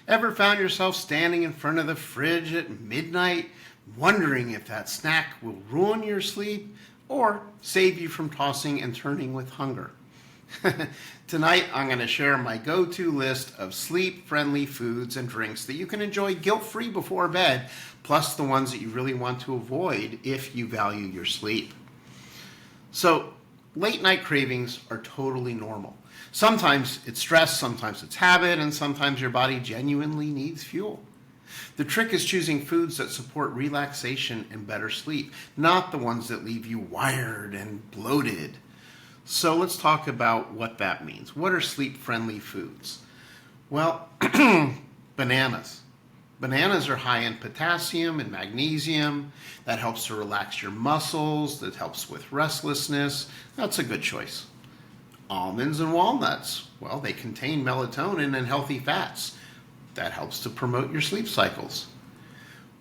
Ever found yourself standing in front of the fridge at midnight, wondering if that snack will ruin your sleep or save you from tossing and turning with hunger? Tonight, I'm going to share my go-to list of sleep-friendly foods and drinks that you can enjoy guilt-free before bed, plus the ones that you really want to avoid if you value your sleep. So, late-night cravings are totally normal. Sometimes it's stress, sometimes it's habit, and sometimes your body genuinely needs fuel. The trick is choosing foods that support relaxation and better sleep, not the ones that leave you wired and bloated. So let's talk about what that means. What are sleep-friendly foods? Well, bananas. Bananas are high in potassium and magnesium. That helps to relax your muscles. That helps with restlessness. That's a good choice. Almonds and walnuts. Well, they contain melatonin and healthy fats. That helps to promote your sleep cycles.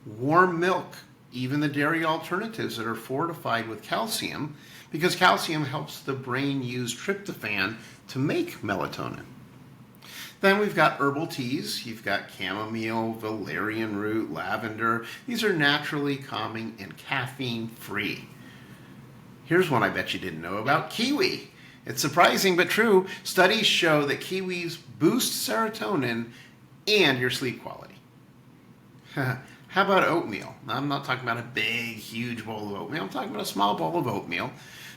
Warm milk, even the dairy alternatives that are fortified with calcium, because calcium helps the brain use tryptophan to make melatonin. Then we've got herbal teas. You've got chamomile, valerian root, lavender. These are naturally calming and caffeine-free. Here's one I bet you didn't know about, kiwi. It's surprising but true. Studies show that kiwis boost serotonin and your sleep quality. How about oatmeal? I'm not talking about a big, huge bowl of oatmeal. I'm talking about a small bowl of oatmeal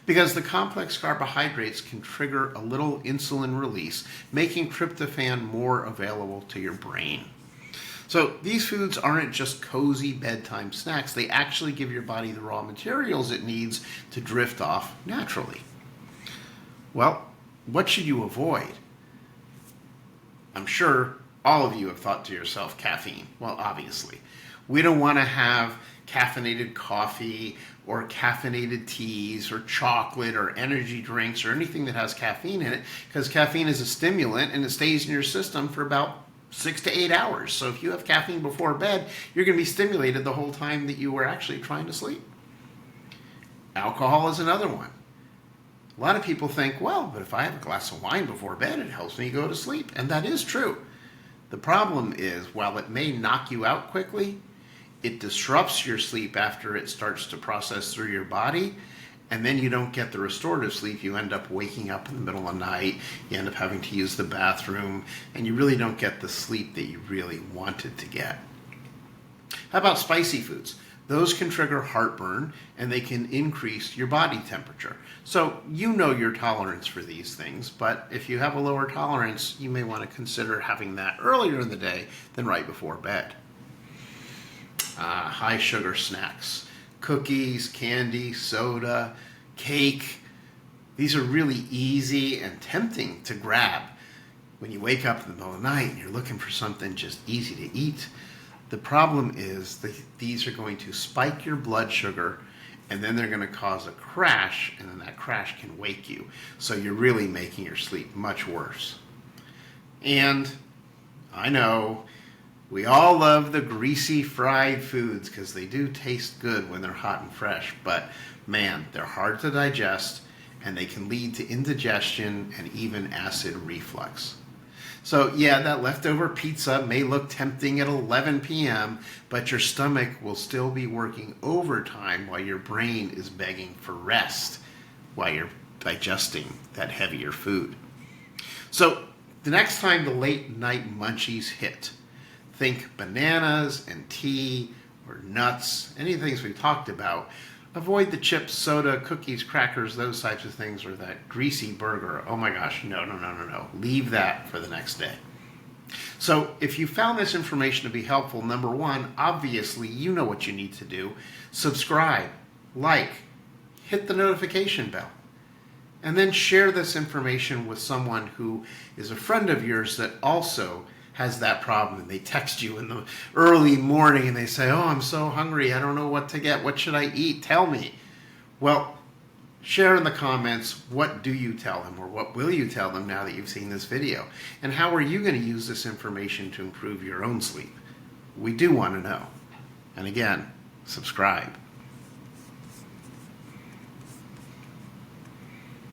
because the complex carbohydrates can trigger a little insulin release, making tryptophan more available to your brain. So these foods aren't just cozy bedtime snacks. They actually give your body the raw materials it needs to drift off naturally. Well, what should you avoid? I'm sure all of you have thought to yourself, caffeine. Well, obviously. We don't want to have caffeinated coffee or caffeinated teas or chocolate or energy drinks or anything that has caffeine in it, because caffeine is a stimulant and it stays in your system for about 6 to 8 hours. So if you have caffeine before bed, you're going to be stimulated the whole time that you were actually trying to sleep. Alcohol is another one. A lot of people think, well, but if I have a glass of wine before bed, it helps me go to sleep. And that is true. The problem is, while it may knock you out quickly, it disrupts your sleep after it starts to process through your body, and then you don't get the restorative sleep. You end up waking up in the middle of the night, you end up having to use the bathroom, and you really don't get the sleep that you really wanted to get. How about spicy foods? Those can trigger heartburn, and they can increase your body temperature. So you know your tolerance for these things, but if you have a lower tolerance, you may want to consider having that earlier in the day than right before bed. High sugar snacks, cookies, candy, soda, cake. These are really easy and tempting to grab when you wake up in the middle of the night and you're looking for something just easy to eat. The problem is that these are going to spike your blood sugar, and then they're going to cause a crash, and then that crash can wake you. So you're really making your sleep much worse. And I know we all love the greasy fried foods because they do taste good when they're hot and fresh, but man, they're hard to digest, and they can lead to indigestion and even acid reflux. So yeah, that leftover pizza may look tempting at 11 p.m., but your stomach will still be working overtime while your brain is begging for rest while you're digesting that heavier food. So the next time the late night munchies hit, think bananas and tea or nuts, any things we talked about. Avoid the chips, soda, cookies, crackers, those types of things, or that greasy burger. Oh my gosh, no. Leave that for the next day. So if you found this information to be helpful, number one, obviously you know what you need to do. Subscribe, like, hit the notification bell, and then share this information with someone who is a friend of yours that also has that problem, and they text you in the early morning and they say, oh, I'm so hungry, I don't know what to get, what should I eat, tell me. Well, share in the comments, what do you tell them, or what will you tell them now that you've seen this video, and how are you going to use this information to improve your own sleep? We do want to know. And again, subscribe.